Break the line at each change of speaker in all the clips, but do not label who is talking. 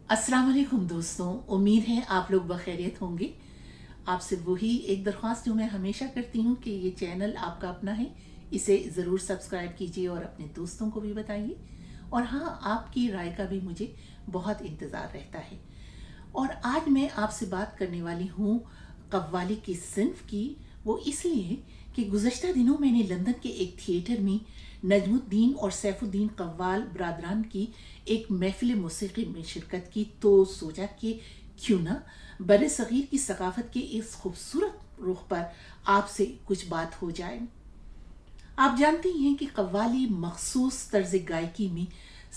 अस्सलाम वालेकुम दोस्तों, उम्मीद है आप लोग बखैरियत होंगे। आपसे वही एक दरख्वास्त जो मैं हमेशा करती हूँ कि ये चैनल आपका अपना है, इसे ज़रूर सब्सक्राइब कीजिए और अपने दोस्तों को भी बताइए। और हाँ, आपकी राय का भी मुझे बहुत इंतज़ार रहता है। और आज मैं आपसे बात करने वाली हूँ कव्वाली की सिन्फ की। वो इसलिए कि गुज़श्ता दिनों मैंने लंदन के एक थिएटर में नजमुद्दीन और सैफुद्दीन कव्वाल बरदरान की एक महफिल मौसीकी में शिरकत की, तो सोचा कि क्यों ना बर सग़ीर की सकाफ़त के इस खूबसूरत रुख पर आपसे कुछ बात हो जाए। आप जानते हैं कि कव्वाली मखसूस तर्ज गायकी में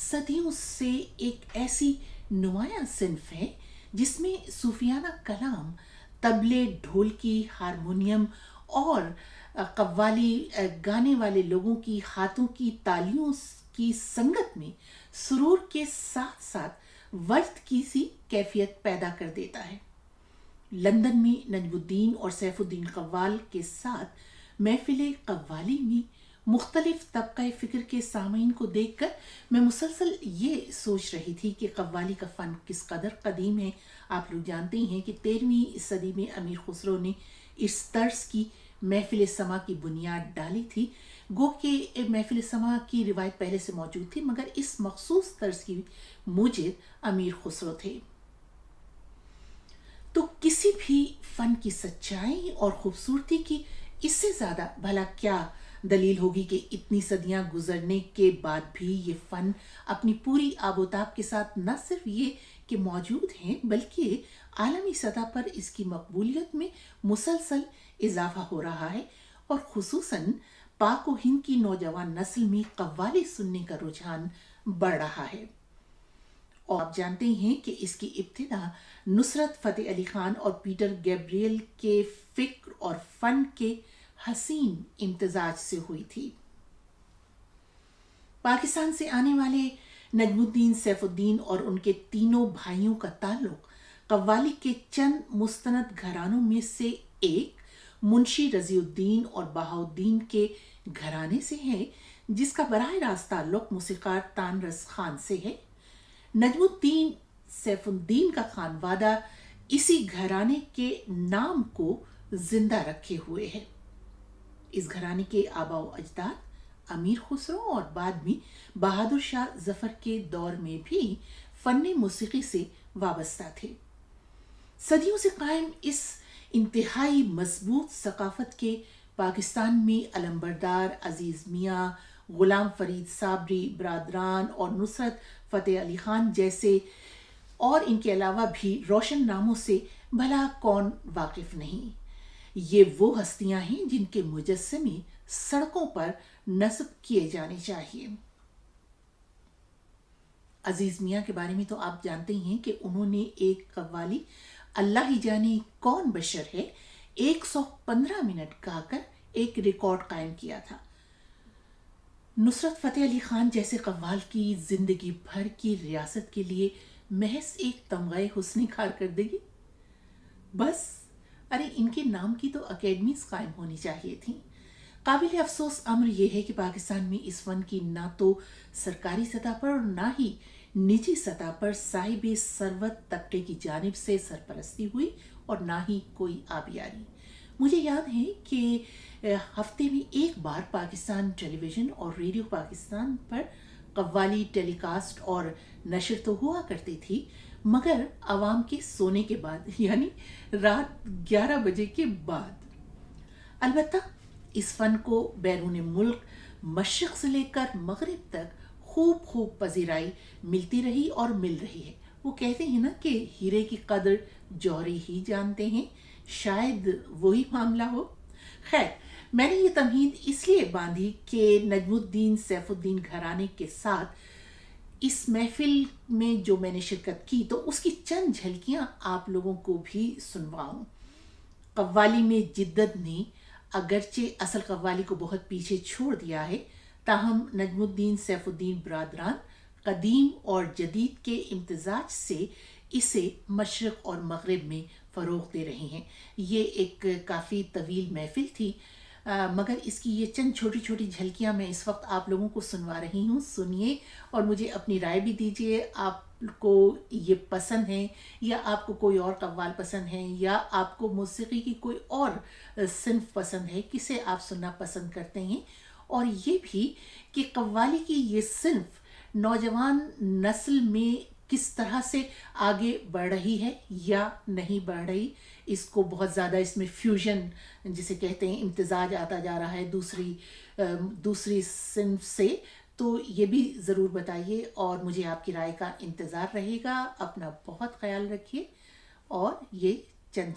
सदियों से एक ऐसी नुमाया सिन्फ है जिसमें सूफियाना कलाम, तबले, ढोलकी, हारमोनियम और कव्वाली गाने वाले लोगों की हाथों की तालियों की संगत में सुरूर के साथ साथ वक्त की सी कैफियत पैदा कर देता है। लंदन में नजमुद्दीन और सैफुद्दीन कव्वाल के साथ महफिल कव्वाली में मुख्तलिफ तबका फ़िक्र के सामीन को देखकर मैं मुसलसल ये सोच रही थी कि कव्वाली का फ़न किस कदर कदीम है। आप लोग जानते ही हैं कि 13वीं सदी में अमीर खुसरो ने इस तर्ज की महफिल समा की बुनियाद डाली थी। गो के महफिल समा की रिवायत पहले से मौजूद थी, मगर इस मखसूस तर्ज की मुजिब अमीर खुसरो थे। तो किसी भी फन की सच्चाई और खूबसूरती की इससे ज़्यादा भला क्या दलील होगी कि इतनी सदियां गुजरने के बाद भी ये फ़न अपनी पूरी आबोताब के साथ न सिर्फ ये कि मौजूद हैं, बल्कि आलमी सतह पर इसकी मकबूलियत में मुसलसल इजाफा हो रहा है। और खुसूसन पाक व हिंद की नौजवान नस्ल में कव्वाली सुनने का रुझान बढ़ रहा है। और आप जानते हैं कि इसकी इब्तिदा नुसरत फ़तेह अली खान और पीटर गैब्रियल के फ़िक्र और फ़न के हसीन इम्तजाज से हुई थी। पाकिस्तान से आने वाले नजमुद्दीन, सैफुद्दीन और उनके तीनों भाइयों का ताल्लुक कव्वाली के चंद मुस्तनद घरानों में से एक मुंशी रजीउद्दीन और बहाउद्दीन के घराने से है, जिसका बराह रास्त ताल्लुक मूसीकार तानरस खान से है। नजमुद्दीन सैफुद्दीन का खानवादा इसी घराने के नाम को जिंदा रखे हुए है। इस घराने के आबाओ अजदाद अमीर खुसरो और बाद में बहादुर शाह जफर के दौर में भी फन्ने मौसीकी से वाबस्ता थे। सदियों से कायम इस इंतहाई मजबूत सकाफत के पाकिस्तान में अलमबरदार, अजीज मियाँ, गुलाम फरीद साबरी बरदरान और नुसरत फ़तेह अली खान जैसे और इनके अलावा भी रोशन नामों से भला कौन वाकिफ नहीं। ये वो हस्तियां हैं जिनके मुजस्समे सड़कों पर नस्ब किए जाने चाहिए। अजीज मियाँ के बारे में तो आप जानते ही हैं कि उन्होंने एक कव्वाली अल्लाह ही जाने कौन बशर है 115 मिनट गाकर एक रिकॉर्ड कायम किया था। नुसरत फ़तेह अली खान जैसे कव्वाल की जिंदगी भर की रियासत के लिए महज एक तमग़े हुस्न कारकर्दगी। बस अरे इनके नाम की तो अकेडमीज कायम होनी चाहिए थी। काबिल अफसोस अम्र यह है कि पाकिस्तान में इस फन की ना तो सरकारी सतह पर और ना ही निजी सतह पर साहिब सरवत तबके की जानिब से सरपरस्ती हुई और ना ही कोई आबियारी। मुझे याद है कि हफ्ते में एक बार पाकिस्तान टेलीविज़न और रेडियो पाकिस्तान पर कव्वाली टेलीकास्ट और नशर तो हुआ करती थी, मगर आवाम के सोने के बाद, यानी रात 11 बजे के बाद। अलबत्ता इस फन को बैरून मुल्क मशरक़ से लेकर मगरिब तक खूब पजीराई मिलती रही और मिल रही है। वो कहते हैं ना कि हीरे की कदर जौहरी ही जानते हैं, शायद वही मामला हो। खैर, मैंने ये तमहीद इसलिए बांधी कि नजमुद्दीन सैफुद्दीन घराने के साथ इस महफिल में जो मैंने शिरकत की तो उसकी चंद झलकियां आप लोगों को भी सुनवाऊं। कव्वाली में जिद्दत ने अगरचे असल कव्वाली को बहुत पीछे छोड़ दिया है, ताहम नजमुद्दीन सैफुद्दीन बरदरान कदीम और जदीद के इम्तजाज से इसे मशरक़ और मगरिब में फ़रोग़ दे रहे हैं। ये एक काफ़ी तवील महफिल थी, मगर इसकी ये चंद छोटी छोटी झलकियाँ मैं इस वक्त आप लोगों को सुनवा रही हूँ। सुनिए और मुझे अपनी राय भी दीजिए। आप को ये पसंद है, या आपको कोई और कव्वाल पसंद है, या आपको मौसीकी की कोई और सिन्फ पसंद है, किसे आप सुनना पसंद करते हैं। और ये भी कि कव्वाली की ये सिन्फ नौजवान नस्ल में किस तरह से आगे बढ़ रही है या नहीं बढ़ रही। इसको बहुत ज़्यादा इसमें फ्यूजन जिसे कहते हैं, इम्तिजाज आता जा रहा है दूसरी सिन्फ से। तो ये भी ज़रूर बताइए और मुझे आपकी राय का इंतज़ार रहेगा। अपना बहुत ख्याल रखिए और ये चंद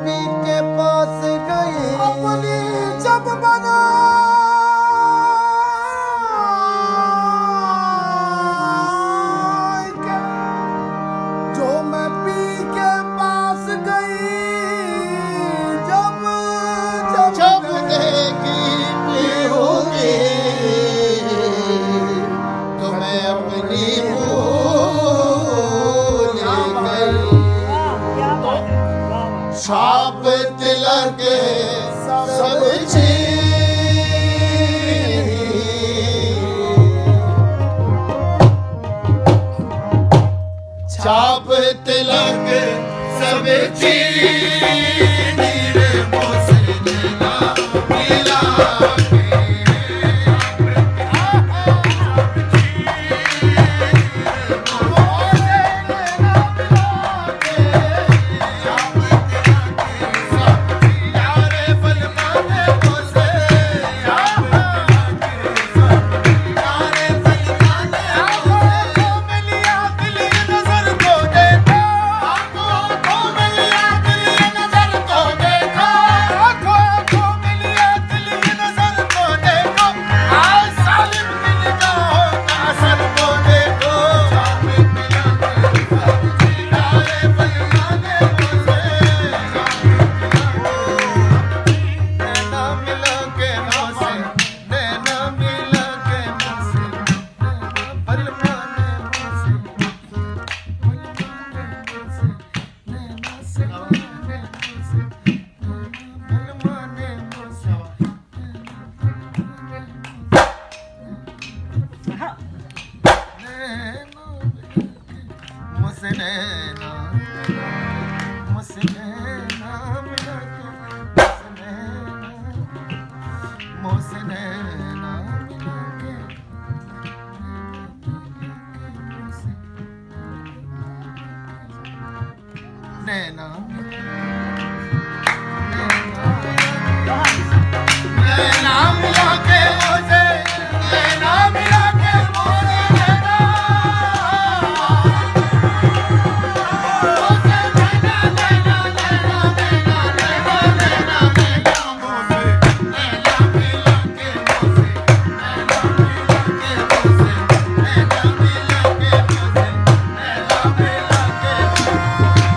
पी के पास गई अपनी जब बना जो मैं पी के पास गई जब जब जब देखी पीऊंगी तो मैं अपनी भूल गई छाप तिलक सब छाप तिलक सब चीज